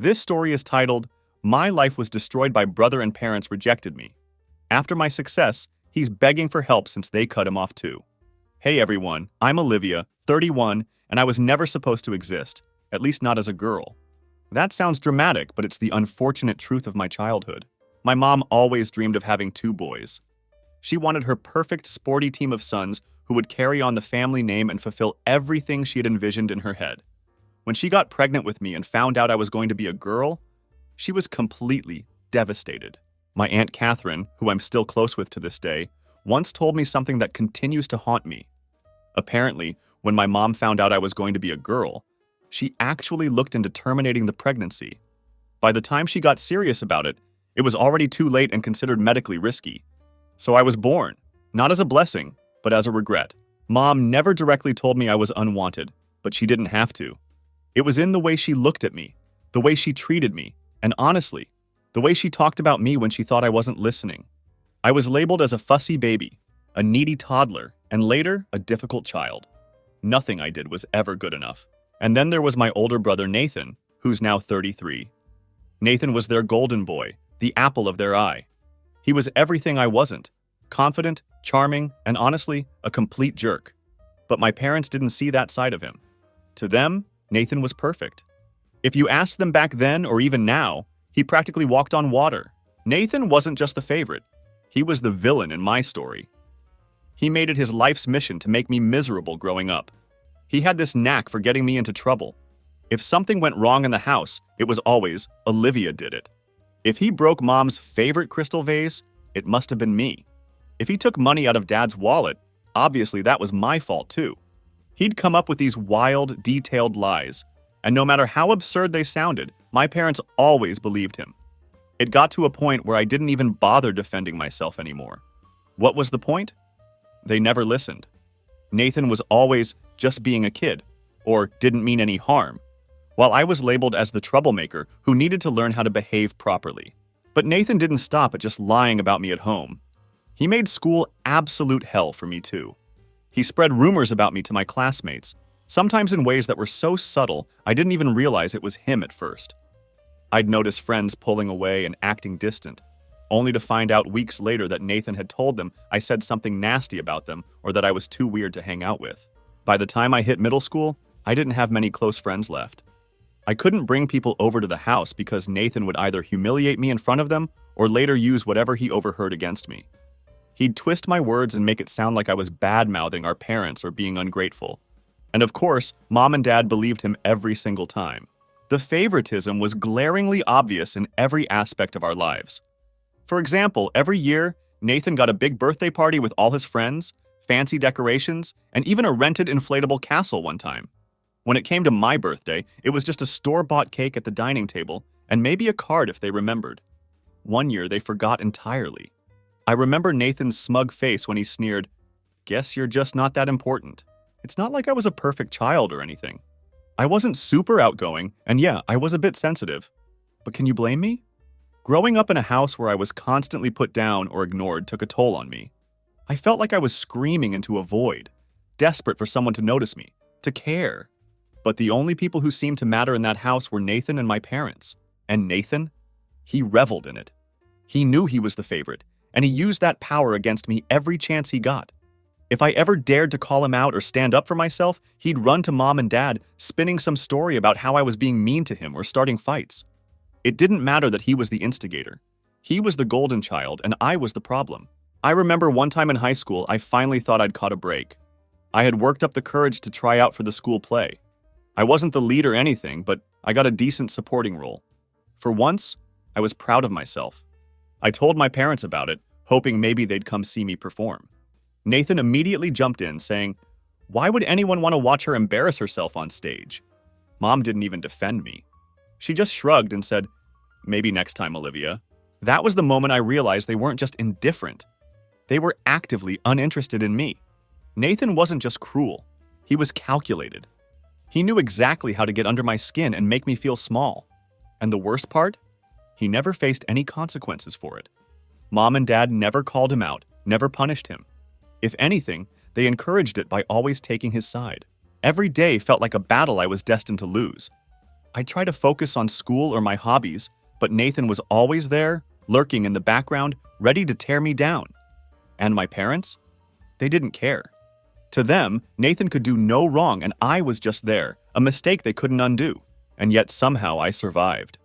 This story is titled, My Life Was Destroyed by Brother and Parents Rejected Me. After my success, he's begging for help since they cut him off too. Hey everyone, I'm Olivia, 31, and I was never supposed to exist, at least not as a girl. That sounds dramatic, but it's the unfortunate truth of my childhood. My mom always dreamed of having 2 boys. She wanted her perfect sporty team of sons who would carry on the family name and fulfill everything she had envisioned in her head. When she got pregnant with me and found out I was going to be a girl, she was completely devastated. My Aunt Catherine, who I'm still close with to this day, once told me something that continues to haunt me. Apparently, when my mom found out I was going to be a girl, she actually looked into terminating the pregnancy. By the time she got serious about it, it was already too late and considered medically risky. So I was born, not as a blessing, but as a regret. Mom never directly told me I was unwanted, but she didn't have to. It was in the way she looked at me, the way she treated me, and honestly, the way she talked about me when she thought I wasn't listening. I was labeled as a fussy baby, a needy toddler, and later, a difficult child. Nothing I did was ever good enough. And then there was my older brother Nathan, who's now 33. Nathan was their golden boy, the apple of their eye. He was everything I wasn't, confident, charming, and honestly, a complete jerk. But my parents didn't see that side of him. To them, Nathan was perfect. If you asked them back then or even now, he practically walked on water. Nathan wasn't just the favorite. He was the villain in my story. He made it his life's mission to make me miserable growing up. He had this knack for getting me into trouble. If something went wrong in the house, it was always, Olivia did it. If he broke Mom's favorite crystal vase, it must have been me. If he took money out of Dad's wallet, obviously that was my fault too. He'd come up with these wild, detailed lies, and no matter how absurd they sounded, my parents always believed him. It got to a point where I didn't even bother defending myself anymore. What was the point? They never listened. Nathan was always just being a kid, or didn't mean any harm, while I was labeled as the troublemaker who needed to learn how to behave properly. But Nathan didn't stop at just lying about me at home. He made school absolute hell for me too. He spread rumors about me to my classmates, sometimes in ways that were so subtle I didn't even realize it was him at first. I'd notice friends pulling away and acting distant, only to find out weeks later that Nathan had told them I said something nasty about them or that I was too weird to hang out with. By the time I hit middle school, I didn't have many close friends left. I couldn't bring people over to the house because Nathan would either humiliate me in front of them or later use whatever he overheard against me. He'd twist my words and make it sound like I was bad-mouthing our parents or being ungrateful. And of course, Mom and Dad believed him every single time. The favoritism was glaringly obvious in every aspect of our lives. For example, every year, Nathan got a big birthday party with all his friends, fancy decorations, and even a rented inflatable castle one time. When it came to my birthday, it was just a store-bought cake at the dining table and maybe a card if they remembered. One year, they forgot entirely. I remember Nathan's smug face when he sneered, "Guess you're just not that important." It's not like I was a perfect child or anything. I wasn't super outgoing, and yeah, I was a bit sensitive. But can you blame me? Growing up in a house where I was constantly put down or ignored took a toll on me. I felt like I was screaming into a void, desperate for someone to notice me, to care. But the only people who seemed to matter in that house were Nathan and my parents. And Nathan? He reveled in it. He knew he was the favorite, and he used that power against me every chance he got. If I ever dared to call him out or stand up for myself, he'd run to Mom and Dad, spinning some story about how I was being mean to him or starting fights. It didn't matter that he was the instigator. He was the golden child, and I was the problem. I remember one time in high school, I finally thought I'd caught a break. I had worked up the courage to try out for the school play. I wasn't the lead or anything, but I got a decent supporting role. For once, I was proud of myself. I told my parents about it, hoping maybe they'd come see me perform. Nathan immediately jumped in, saying, "Why would anyone want to watch her embarrass herself on stage?" Mom didn't even defend me. She just shrugged and said, "Maybe next time, Olivia." That was the moment I realized they weren't just indifferent. They were actively uninterested in me. Nathan wasn't just cruel. He was calculated. He knew exactly how to get under my skin and make me feel small. And the worst part? He never faced any consequences for it. Mom and Dad never called him out, never punished him. If anything, they encouraged it by always taking his side. Every day felt like a battle I was destined to lose. I'd try to focus on school or my hobbies, but Nathan was always there, lurking in the background, ready to tear me down. And my parents? They didn't care. To them, Nathan could do no wrong and I was just there, a mistake they couldn't undo. And yet somehow I survived.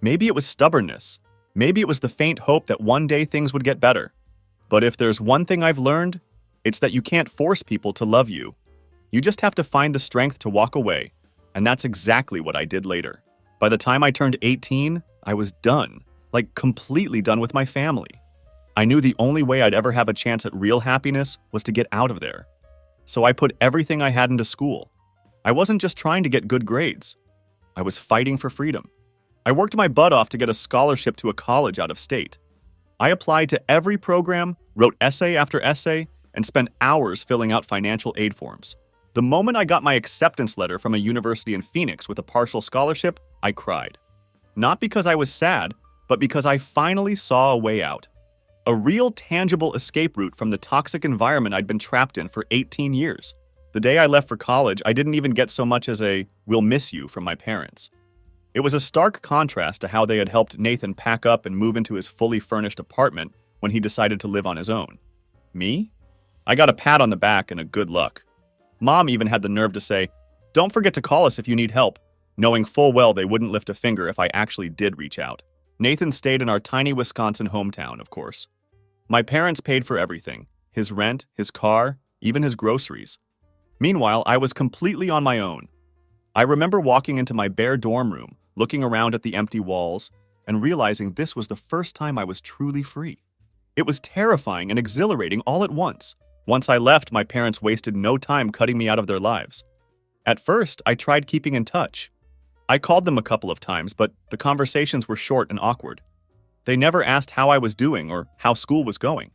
Maybe it was stubbornness. Maybe it was the faint hope that one day things would get better. But if there's one thing I've learned, it's that you can't force people to love you. You just have to find the strength to walk away. And that's exactly what I did later. By the time I turned 18, I was done. Like completely done with my family. I knew the only way I'd ever have a chance at real happiness was to get out of there. So I put everything I had into school. I wasn't just trying to get good grades. I was fighting for freedom. I worked my butt off to get a scholarship to a college out of state. I applied to every program, wrote essay after essay, and spent hours filling out financial aid forms. The moment I got my acceptance letter from a university in Phoenix with a partial scholarship, I cried. Not because I was sad, but because I finally saw a way out. A real tangible escape route from the toxic environment I'd been trapped in for 18 years. The day I left for college, I didn't even get so much as a "we'll miss you" from my parents. It was a stark contrast to how they had helped Nathan pack up and move into his fully furnished apartment when he decided to live on his own. Me? I got a pat on the back and a good luck. Mom even had the nerve to say, "Don't forget to call us if you need help," knowing full well they wouldn't lift a finger if I actually did reach out. Nathan stayed in our tiny Wisconsin hometown, of course. My parents paid for everything, his rent, his car, even his groceries. Meanwhile, I was completely on my own. I remember walking into my bare dorm room, looking around at the empty walls, and realizing this was the first time I was truly free. It was terrifying and exhilarating all at once. Once I left, my parents wasted no time cutting me out of their lives. At first, I tried keeping in touch. I called them a couple of times, but the conversations were short and awkward. They never asked how I was doing or how school was going.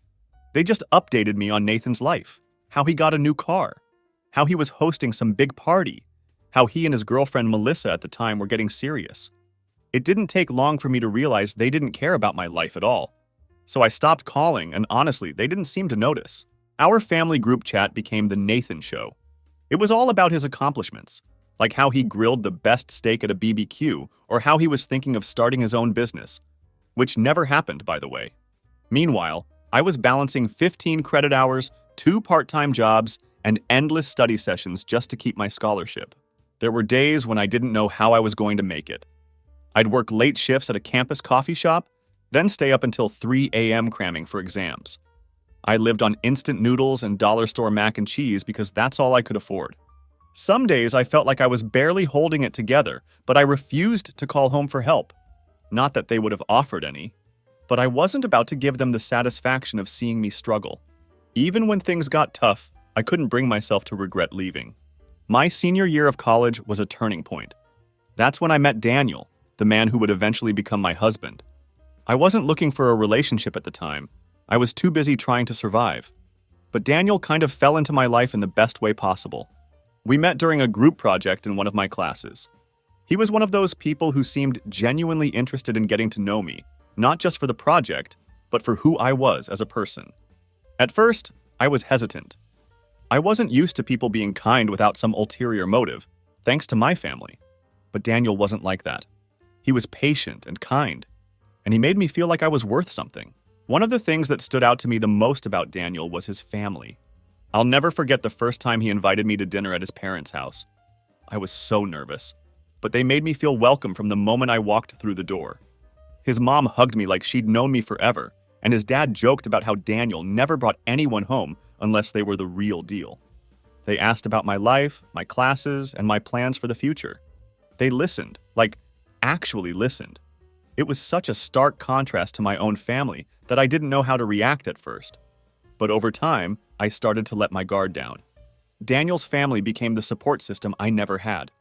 They just updated me on Nathan's life, how he got a new car, how he was hosting some big party, how he and his girlfriend Melissa at the time were getting serious. It didn't take long for me to realize they didn't care about my life at all. So I stopped calling, and honestly, they didn't seem to notice. Our family group chat became the Nathan Show. It was all about his accomplishments, like how he grilled the best steak at a BBQ or how he was thinking of starting his own business, which never happened, by the way. Meanwhile, I was balancing 15 credit hours, 2 part-time jobs, and endless study sessions just to keep my scholarship. There were days when I didn't know how I was going to make it. I'd work late shifts at a campus coffee shop, then stay up until 3 a.m. cramming for exams. I lived on instant noodles and dollar store mac and cheese because that's all I could afford. Some days I felt like I was barely holding it together, but I refused to call home for help. Not that they would have offered any, but I wasn't about to give them the satisfaction of seeing me struggle. Even when things got tough, I couldn't bring myself to regret leaving. My senior year of college was a turning point. That's when I met Daniel, the man who would eventually become my husband. I wasn't looking for a relationship at the time. I was too busy trying to survive. But Daniel kind of fell into my life in the best way possible. We met during a group project in one of my classes. He was one of those people who seemed genuinely interested in getting to know me, not just for the project, but for who I was as a person. At first, I was hesitant. I wasn't used to people being kind without some ulterior motive, thanks to my family. But Daniel wasn't like that. He was patient and kind, and he made me feel like I was worth something. One of the things that stood out to me the most about Daniel was his family. I'll never forget the first time he invited me to dinner at his parents' house. I was so nervous, but they made me feel welcome from the moment I walked through the door. His mom hugged me like she'd known me forever, and his dad joked about how Daniel never brought anyone home unless they were the real deal. They asked about my life, my classes, and my plans for the future. They listened, like actually listened. It was such a stark contrast to my own family that I didn't know how to react at first. But over time, I started to let my guard down. Daniel's family became the support system I never had.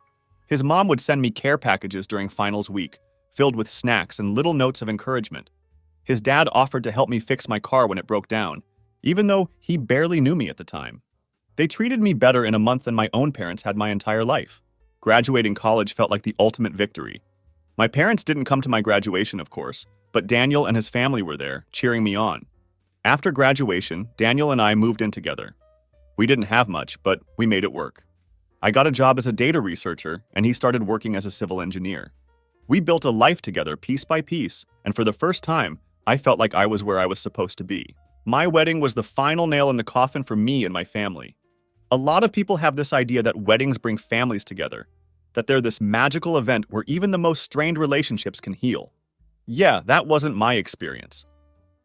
His mom would send me care packages during finals week, filled with snacks and little notes of encouragement. His dad offered to help me fix my car when it broke down, even though he barely knew me at the time. They treated me better in a month than my own parents had my entire life. Graduating college felt like the ultimate victory. My parents didn't come to my graduation, of course, but Daniel and his family were there, cheering me on. After graduation, Daniel and I moved in together. We didn't have much, but we made it work. I got a job as a data researcher, and he started working as a civil engineer. We built a life together piece by piece, and for the first time, I felt like I was where I was supposed to be. My wedding was the final nail in the coffin for me and my family. A lot of people have this idea that weddings bring families together, that they're this magical event where even the most strained relationships can heal. Yeah, that wasn't my experience.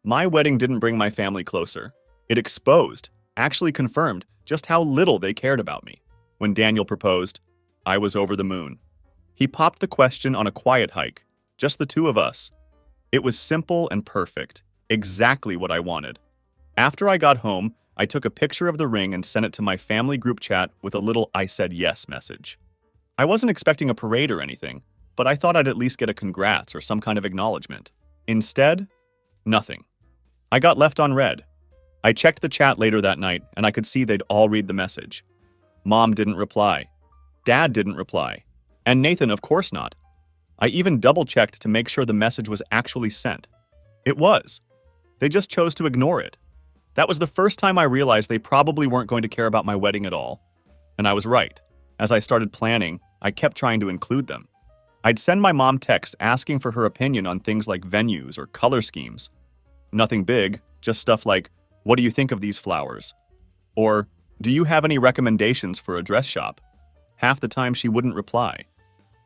My wedding didn't bring my family closer. It exposed, actually confirmed, just how little they cared about me. When Daniel proposed, I was over the moon. He popped the question on a quiet hike, just the two of us. It was simple and perfect, exactly what I wanted. After I got home, I took a picture of the ring and sent it to my family group chat with a little "I said yes" message. I wasn't expecting a parade or anything, but I thought I'd at least get a congrats or some kind of acknowledgement. Instead, nothing. I got left on read. I checked the chat later that night, and I could see they'd all read the message. Mom didn't reply. Dad didn't reply. And Nathan, of course not. I even double-checked to make sure the message was actually sent. It was. They just chose to ignore it. That was the first time I realized they probably weren't going to care about my wedding at all. And I was right. As I started planning, I kept trying to include them. I'd send my mom texts asking for her opinion on things like venues or color schemes. Nothing big, just stuff like, "What do you think of these flowers?" Or, "Do you have any recommendations for a dress shop?" Half the time she wouldn't reply.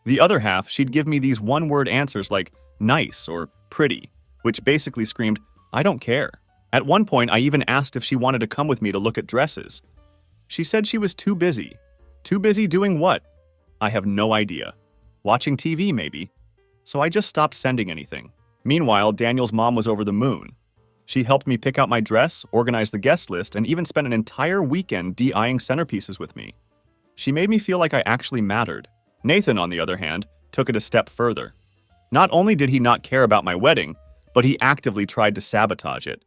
The other half, she'd give me these one-word answers like "nice" or "pretty," which basically screamed, "I don't care." At one point, I even asked if she wanted to come with me to look at dresses. She said she was too busy. Too busy doing what? I have no idea. Watching TV, maybe. So I just stopped sending anything. Meanwhile, Daniel's mom was over the moon. She helped me pick out my dress, organize the guest list, and even spent an entire weekend de-eyeing centerpieces with me. She made me feel like I actually mattered. Nathan, on the other hand, took it a step further. Not only did he not care about my wedding, but he actively tried to sabotage it.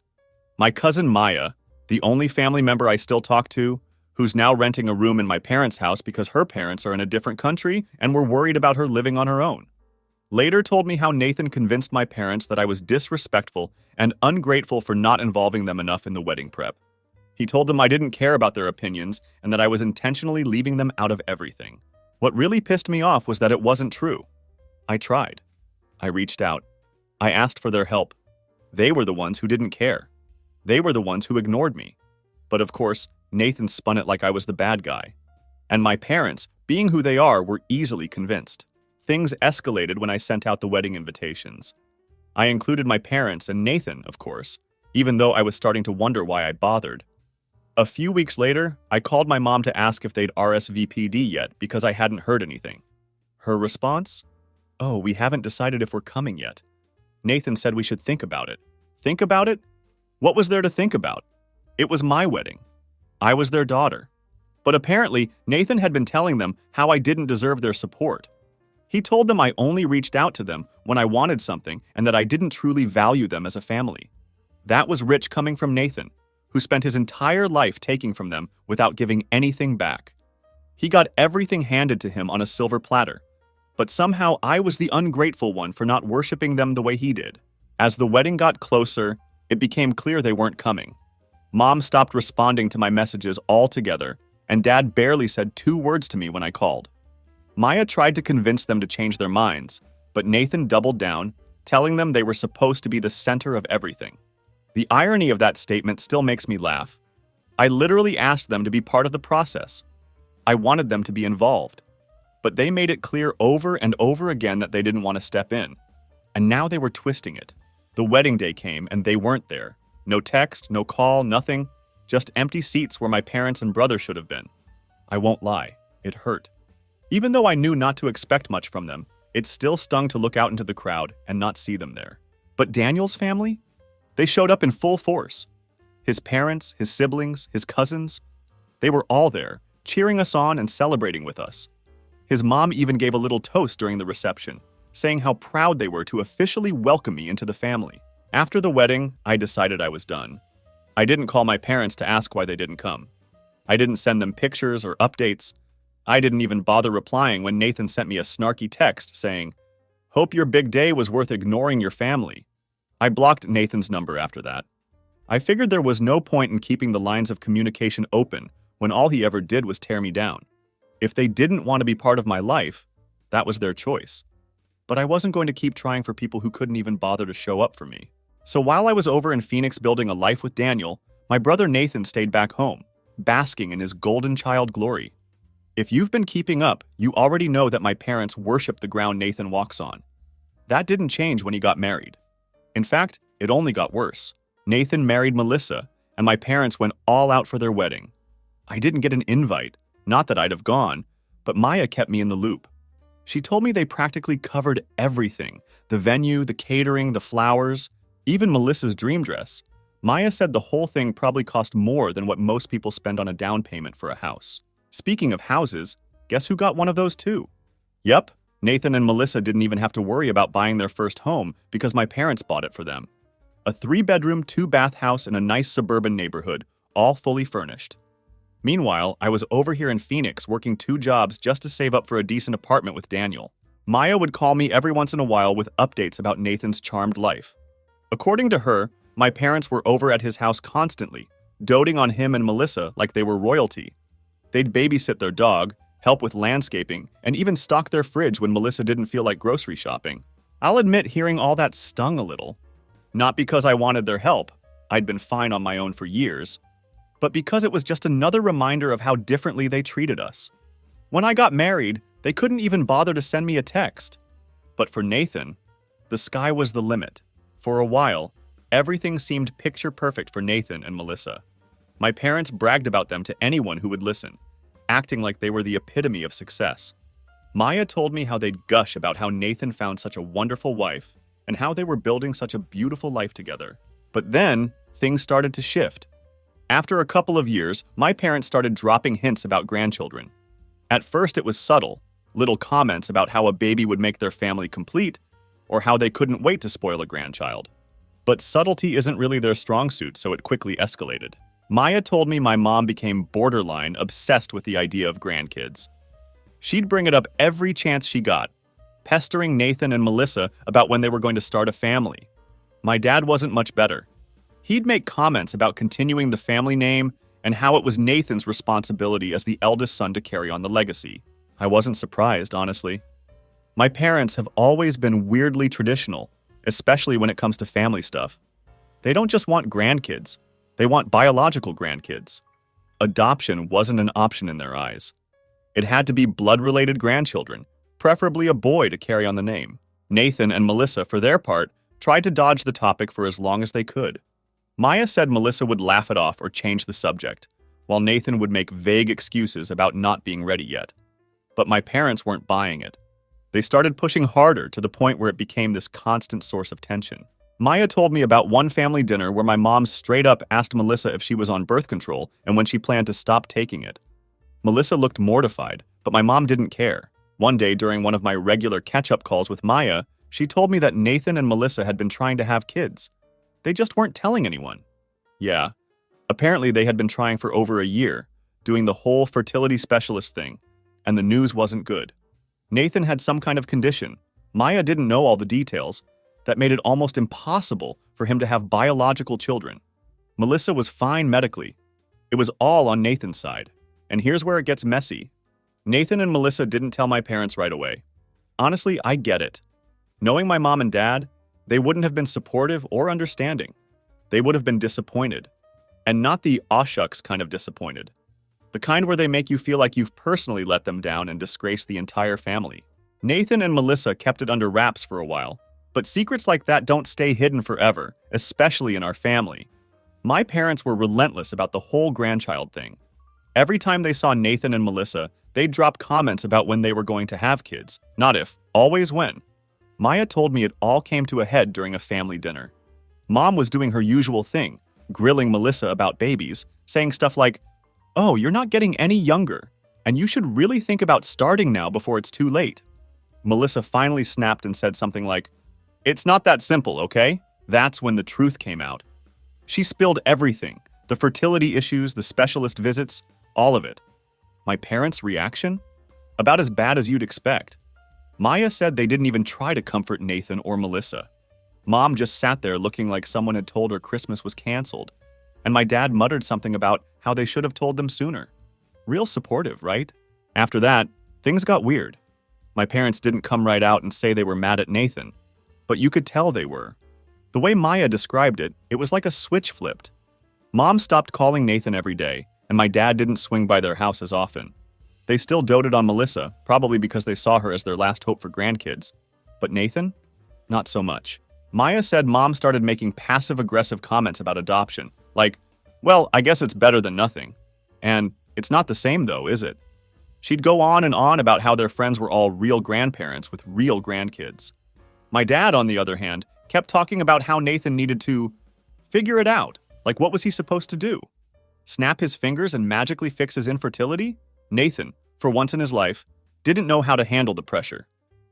My cousin Maya, the only family member I still talk to, who's now renting a room in my parents' house because her parents are in a different country and were worried about her living on her own, later told me how Nathan convinced my parents that I was disrespectful and ungrateful for not involving them enough in the wedding prep. He told them I didn't care about their opinions and that I was intentionally leaving them out of everything. What really pissed me off was that it wasn't true. I tried. I reached out. I asked for their help. They were the ones who didn't care. They were the ones who ignored me. But of course, Nathan spun it like I was the bad guy. And my parents, being who they are, were easily convinced. Things escalated when I sent out the wedding invitations. I included my parents and Nathan, of course, even though I was starting to wonder why I bothered. A few weeks later, I called my mom to ask if they'd RSVP'd yet because I hadn't heard anything. Her response? "Oh, we haven't decided if we're coming yet. Nathan said we should think about it." Think about it? What was there to think about? It was my wedding. I was their daughter. But apparently, Nathan had been telling them how I didn't deserve their support. He told them I only reached out to them when I wanted something and that I didn't truly value them as a family. That was rich coming from Nathan, who spent his entire life taking from them without giving anything back. He got everything handed to him on a silver platter, but somehow I was the ungrateful one for not worshiping them the way he did. As the wedding got closer, it became clear they weren't coming. Mom stopped responding to my messages altogether, and Dad barely said 2 words to me when I called. Maya tried to convince them to change their minds, but Nathan doubled down, telling them they were supposed to be the center of everything. The irony of that statement still makes me laugh. I literally asked them to be part of the process. I wanted them to be involved. But they made it clear over and over again that they didn't want to step in. And now they were twisting it. The wedding day came and they weren't there. No text, no call, nothing. Just empty seats where my parents and brother should have been. I won't lie, it hurt. Even though I knew not to expect much from them, it still stung to look out into the crowd and not see them there. But Daniel's family? They showed up in full force. His parents, his siblings, his cousins, they were all there, cheering us on and celebrating with us. His mom even gave a little toast during the reception, saying how proud they were to officially welcome me into the family. After the wedding, I decided I was done. I didn't call my parents to ask why they didn't come. I didn't send them pictures or updates. I didn't even bother replying when Nathan sent me a snarky text saying, "Hope your big day was worth ignoring your family." I blocked Nathan's number after that. I figured there was no point in keeping the lines of communication open when all he ever did was tear me down. If they didn't want to be part of my life, that was their choice. But I wasn't going to keep trying for people who couldn't even bother to show up for me. So while I was over in Phoenix building a life with Daniel, my brother Nathan stayed back home, basking in his golden child glory. If you've been keeping up, you already know that my parents worship the ground Nathan walks on. That didn't change when he got married. In fact, it only got worse. Nathan married Melissa, and my parents went all out for their wedding. I didn't get an invite, not that I'd have gone, but Maya kept me in the loop. She told me they practically covered everything: the venue, the catering, the flowers, even Melissa's dream dress. Maya said the whole thing probably cost more than what most people spend on a down payment for a house. Speaking of houses, guess who got one of those too? Yep, Nathan and Melissa didn't even have to worry about buying their first home because my parents bought it for them. A 3-bedroom, 2-bath house in a nice suburban neighborhood, all fully furnished. Meanwhile, I was over here in Phoenix working 2 jobs just to save up for a decent apartment with Daniel. Maya would call me every once in a while with updates about Nathan's charmed life. According to her, my parents were over at his house constantly, doting on him and Melissa like they were royalty. They'd babysit their dog, help with landscaping, and even stock their fridge when Melissa didn't feel like grocery shopping. I'll admit hearing all that stung a little. Not because I wanted their help, I'd been fine on my own for years, but because it was just another reminder of how differently they treated us. When I got married, they couldn't even bother to send me a text. But for Nathan, the sky was the limit. For a while, everything seemed picture perfect for Nathan and Melissa. My parents bragged about them to anyone who would listen, acting like they were the epitome of success. Maya told me how they'd gush about how Nathan found such a wonderful wife and how they were building such a beautiful life together. But then, things started to shift. After a couple of years, my parents started dropping hints about grandchildren. At first it was subtle, little comments about how a baby would make their family complete, or how they couldn't wait to spoil a grandchild. But subtlety isn't really their strong suit, so it quickly escalated. Maya told me my mom became borderline obsessed with the idea of grandkids. She'd bring it up every chance she got, pestering Nathan and Melissa about when they were going to start a family. My dad wasn't much better. He'd make comments about continuing the family name and how it was Nathan's responsibility as the eldest son to carry on the legacy. I wasn't surprised, honestly. My parents have always been weirdly traditional, especially when it comes to family stuff. They don't just want grandkids, they want biological grandkids. Adoption wasn't an option in their eyes. It had to be blood-related grandchildren, preferably a boy to carry on the name. Nathan and Melissa, for their part, tried to dodge the topic for as long as they could. Maya said Melissa would laugh it off or change the subject, while Nathan would make vague excuses about not being ready yet. But my parents weren't buying it. They started pushing harder to the point where it became this constant source of tension. Maya told me about one family dinner where my mom straight up asked Melissa if she was on birth control and when she planned to stop taking it. Melissa looked mortified, but my mom didn't care. One day during one of my regular catch-up calls with Maya, she told me that Nathan and Melissa had been trying to have kids. They just weren't telling anyone. Yeah, apparently they had been trying for over a year, doing the whole fertility specialist thing, and the news wasn't good. Nathan had some kind of condition. Maya didn't know all the details. That made it almost impossible for him to have biological children. Melissa was fine medically. It was all on Nathan's side. And here's where it gets messy. Nathan and Melissa didn't tell my parents right away. Honestly, I get it. Knowing my mom and dad, they wouldn't have been supportive or understanding. They would have been disappointed. And not the aw shucks kind of disappointed. The kind where they make you feel like you've personally let them down and disgraced the entire family. Nathan and Melissa kept it under wraps for a while, but secrets like that don't stay hidden forever, especially in our family. My parents were relentless about the whole grandchild thing. Every time they saw Nathan and Melissa, they'd drop comments about when they were going to have kids. Not if, always when. Maya told me it all came to a head during a family dinner. Mom was doing her usual thing, grilling Melissa about babies, saying stuff like, "Oh, you're not getting any younger, and you should really think about starting now before it's too late." Melissa finally snapped and said something like, "It's not that simple, okay?" That's when the truth came out. She spilled everything, the fertility issues, the specialist visits, all of it. My parents' reaction? About as bad as you'd expect. Maya said they didn't even try to comfort Nathan or Melissa. Mom just sat there looking like someone had told her Christmas was canceled, and my dad muttered something about how they should have told them sooner. Real supportive, right? After that, things got weird. My parents didn't come right out and say they were mad at Nathan, but you could tell they were. The way Maya described it, it was like a switch flipped. Mom stopped calling Nathan every day, and my dad didn't swing by their house as often. They still doted on Melissa, probably because they saw her as their last hope for grandkids. But Nathan? Not so much. Maya said Mom started making passive-aggressive comments about adoption, like, well, I guess it's better than nothing. And it's not the same though, is it? She'd go on and on about how their friends were all real grandparents with real grandkids. My dad, on the other hand, kept talking about how Nathan needed to figure it out. Like, what was he supposed to do? Snap his fingers and magically fix his infertility? Nathan, for once in his life, didn't know how to handle the pressure.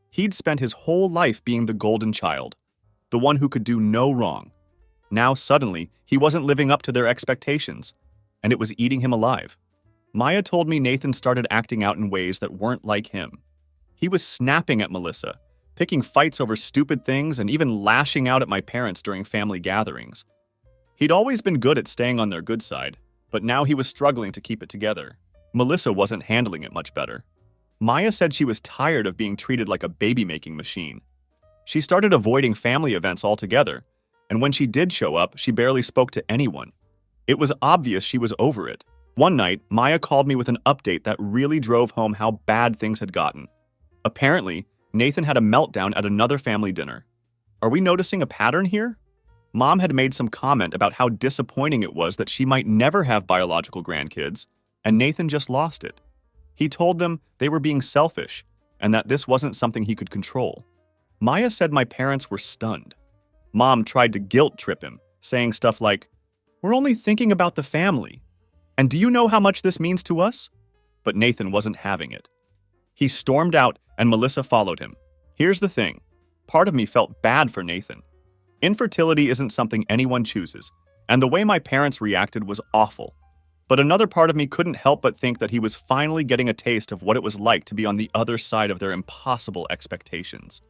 He'd spent his whole life being the golden child, the one who could do no wrong. Now, suddenly, he wasn't living up to their expectations, and it was eating him alive. Maya told me Nathan started acting out in ways that weren't like him. He was snapping at Melissa, picking fights over stupid things, and even lashing out at my parents during family gatherings. He'd always been good at staying on their good side, but now he was struggling to keep it together. Melissa wasn't handling it much better. Maya said she was tired of being treated like a baby-making machine. She started avoiding family events altogether, and when she did show up, she barely spoke to anyone. It was obvious she was over it. One night, Maya called me with an update that really drove home how bad things had gotten. Apparently, Nathan had a meltdown at another family dinner. Are we noticing a pattern here? Mom had made some comment about how disappointing it was that she might never have biological grandkids, and Nathan just lost it. He told them they were being selfish, and that this wasn't something he could control. Maya said my parents were stunned. Mom tried to guilt trip him, saying stuff like, "We're only thinking about the family. And do you know how much this means to us?" But Nathan wasn't having it. He stormed out, and Melissa followed him. Here's the thing. Part of me felt bad for Nathan. Infertility isn't something anyone chooses, and the way my parents reacted was awful. But another part of me couldn't help but think that he was finally getting a taste of what it was like to be on the other side of their impossible expectations.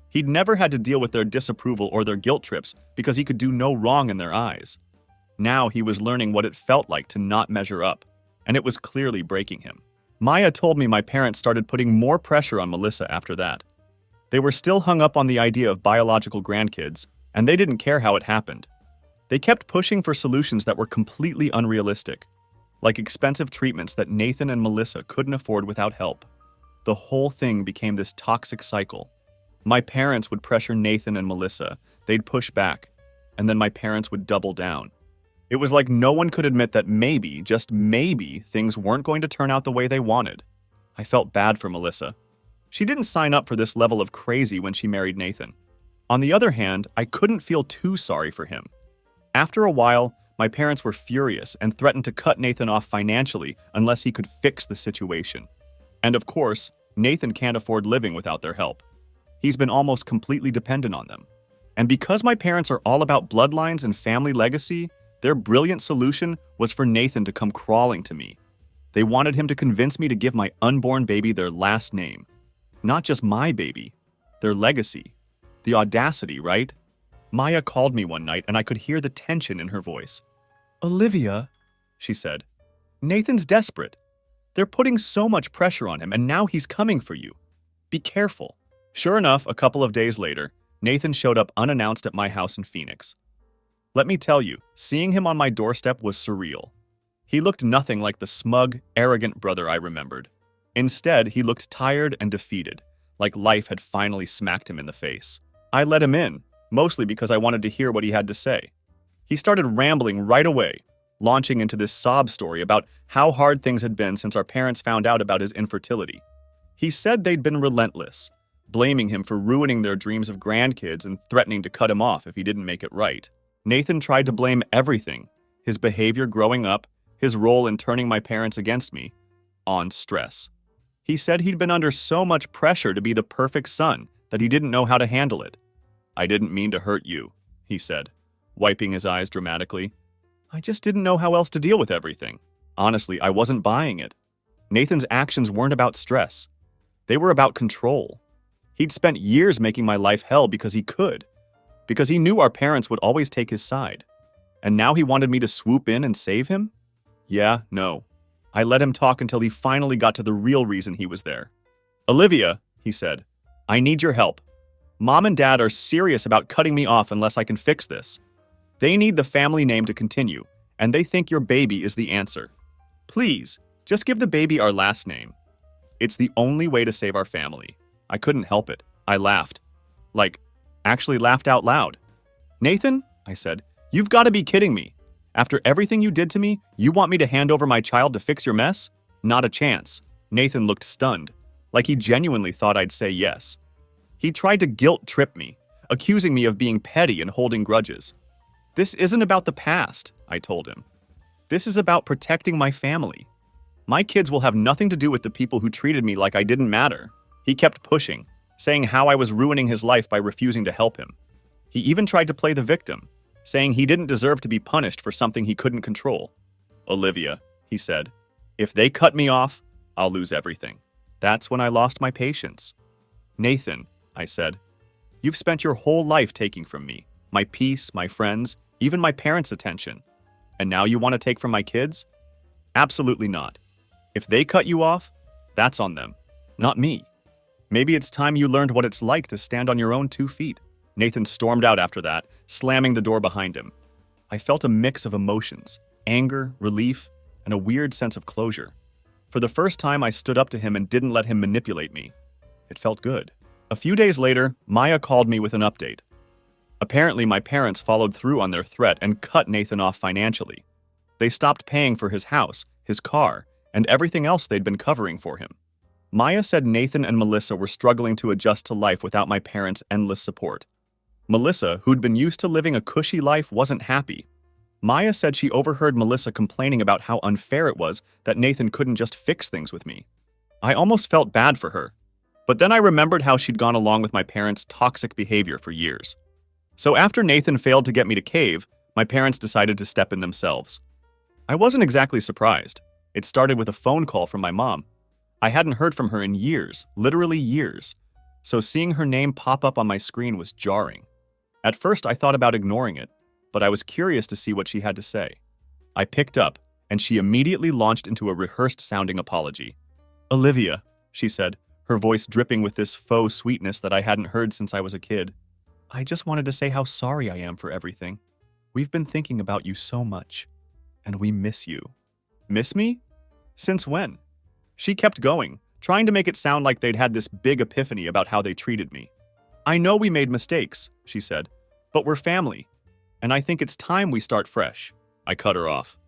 He'd never had to deal with their disapproval or their guilt trips because he could do no wrong in their eyes. Now he was learning what it felt like to not measure up, and it was clearly breaking him. Maya told me my parents started putting more pressure on Melissa after that. They were still hung up on the idea of biological grandkids, and they didn't care how it happened. They kept pushing for solutions that were completely unrealistic, like expensive treatments that Nathan and Melissa couldn't afford without help. The whole thing became this toxic cycle. My parents would pressure Nathan and Melissa, they'd push back, and then my parents would double down. It was like no one could admit that maybe, just maybe, things weren't going to turn out the way they wanted. I felt bad for Melissa. She didn't sign up for this level of crazy when she married Nathan. On the other hand, I couldn't feel too sorry for him. After a while, my parents were furious and threatened to cut Nathan off financially unless he could fix the situation. And of course, Nathan can't afford living without their help. He's been almost completely dependent on them. And because my parents are all about bloodlines and family legacy, their brilliant solution was for Nathan to come crawling to me. They wanted him to convince me to give my unborn baby their last name. Not just my baby, their legacy. The audacity, right? Maya called me one night and I could hear the tension in her voice. "Olivia," she said, "Nathan's desperate. They're putting so much pressure on him and now he's coming for you. Be careful." Sure enough, a couple of days later, Nathan showed up unannounced at my house in Phoenix. Let me tell you, seeing him on my doorstep was surreal. He looked nothing like the smug, arrogant brother I remembered. Instead, he looked tired and defeated, like life had finally smacked him in the face. I let him in, mostly because I wanted to hear what he had to say. He started rambling right away, launching into this sob story about how hard things had been since our parents found out about his infertility. He said they'd been relentless, blaming him for ruining their dreams of grandkids and threatening to cut him off if he didn't make it right. Nathan tried to blame everything, his behavior growing up, his role in turning my parents against me, on stress. He said he'd been under so much pressure to be the perfect son that he didn't know how to handle it. "I didn't mean to hurt you," he said, wiping his eyes dramatically. "I just didn't know how else to deal with everything. Honestly, I wasn't buying it. Nathan's actions weren't about stress. They were about control. He'd spent years making my life hell because he could. Because he knew our parents would always take his side. And now he wanted me to swoop in and save him? Yeah, no. I let him talk until he finally got to the real reason he was there. "Olivia," he said, "I need your help. Mom and Dad are serious about cutting me off unless I can fix this. They need the family name to continue, and they think your baby is the answer. Please, just give the baby our last name. It's the only way to save our family." I couldn't help it. I laughed. Actually laughed out loud. "Nathan," I said, "you've got to be kidding me. After everything you did to me, you want me to hand over my child to fix your mess? Not a chance." Nathan looked stunned, like he genuinely thought I'd say yes. He tried to guilt-trip me, accusing me of being petty and holding grudges. "This isn't about the past," I told him. "This is about protecting my family. My kids will have nothing to do with the people who treated me like I didn't matter." He kept pushing, saying how I was ruining his life by refusing to help him. He even tried to play the victim, saying he didn't deserve to be punished for something he couldn't control. "Olivia," he said, "if they cut me off, I'll lose everything." That's when I lost my patience. "Nathan," I said, "you've spent your whole life taking from me, my peace, my friends, even my parents' attention. And now you want to take from my kids? Absolutely not. If they cut you off, that's on them, not me. Maybe it's time you learned what it's like to stand on your own 2 feet." Nathan stormed out after that, slamming the door behind him. I felt a mix of emotions, anger, relief, and a weird sense of closure. For the first time, I stood up to him and didn't let him manipulate me. It felt good. A few days later, Maya called me with an update. Apparently, my parents followed through on their threat and cut Nathan off financially. They stopped paying for his house, his car, and everything else they'd been covering for him. Maya said Nathan and Melissa were struggling to adjust to life without my parents' endless support. Melissa, who'd been used to living a cushy life, wasn't happy. Maya said she overheard Melissa complaining about how unfair it was that Nathan couldn't just fix things with me. I almost felt bad for her, but then I remembered how she'd gone along with my parents' toxic behavior for years. So after Nathan failed to get me to cave, my parents decided to step in themselves. I wasn't exactly surprised. It started with a phone call from my mom. I hadn't heard from her in years, literally years, so seeing her name pop up on my screen was jarring. At first, I thought about ignoring it, but I was curious to see what she had to say. I picked up, and she immediately launched into a rehearsed-sounding apology. "Olivia," she said, her voice dripping with this faux sweetness that I hadn't heard since I was a kid. "I just wanted to say how sorry I am for everything. We've been thinking about you so much, and we miss you." Miss me? Since when? She kept going, trying to make it sound like they'd had this big epiphany about how they treated me. "I know we made mistakes," she said, "but we're family, and I think it's time we start fresh." I cut her off.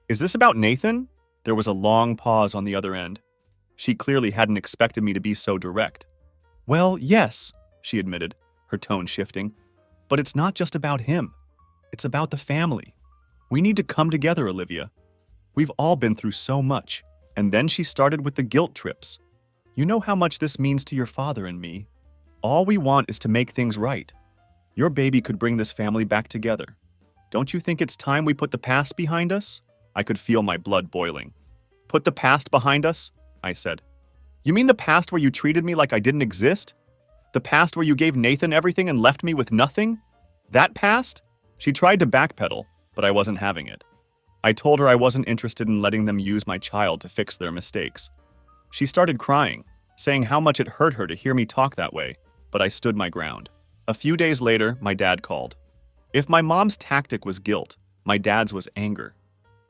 "Is this about Nathan?" There was a long pause on the other end. She clearly hadn't expected me to be so direct. "Well, yes," she admitted, her tone shifting. "But it's not just about him. It's about the family. We need to come together, Olivia. We've all been through so much." And then she started with the guilt trips. "You know how much this means to your father and me. All we want is to make things right. Your baby could bring this family back together. Don't you think it's time we put the past behind us?" I could feel my blood boiling. "Put the past behind us?" I said. "You mean the past where you treated me like I didn't exist? The past where you gave Nathan everything and left me with nothing? That past?" She tried to backpedal, but I wasn't having it. I told her I wasn't interested in letting them use my child to fix their mistakes. She started crying, saying how much it hurt her to hear me talk that way, but I stood my ground. A few days later, my dad called. If my mom's tactic was guilt, my dad's was anger.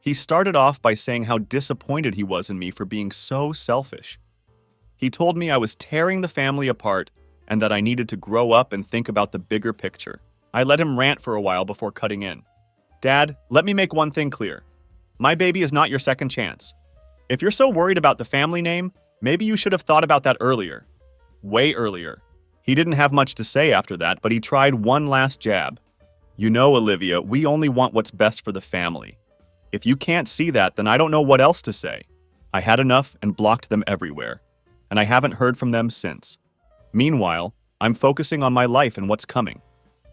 He started off by saying how disappointed he was in me for being so selfish. He told me I was tearing the family apart and that I needed to grow up and think about the bigger picture. I let him rant for a while before cutting in. "Dad, let me make one thing clear. My baby is not your second chance. If you're so worried about the family name, maybe you should have thought about that earlier. Way earlier." He didn't have much to say after that, but he tried one last jab. "You know, Olivia, we only want what's best for the family. If you can't see that, then I don't know what else to say." I had enough and blocked them everywhere, and I haven't heard from them since. Meanwhile, I'm focusing on my life and what's coming.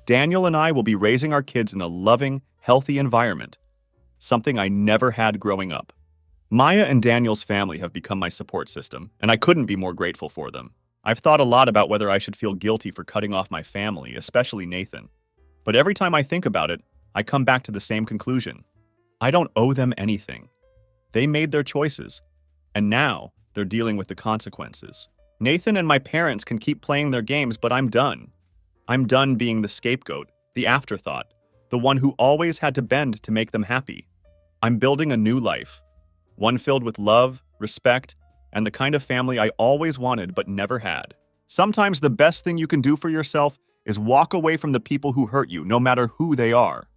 Daniel and I will be raising our kids in a loving, healthy environment, something I never had growing up. Maya and Daniel's family have become my support system, and I couldn't be more grateful for them. I've thought a lot about whether I should feel guilty for cutting off my family, especially Nathan. But every time I think about it, I come back to the same conclusion. I don't owe them anything. They made their choices, and now they're dealing with the consequences. Nathan and my parents can keep playing their games, but I'm done. I'm done being the scapegoat, the afterthought, the one who always had to bend to make them happy. I'm building a new life, one filled with love, respect, and the kind of family I always wanted but never had. Sometimes the best thing you can do for yourself is walk away from the people who hurt you, no matter who they are.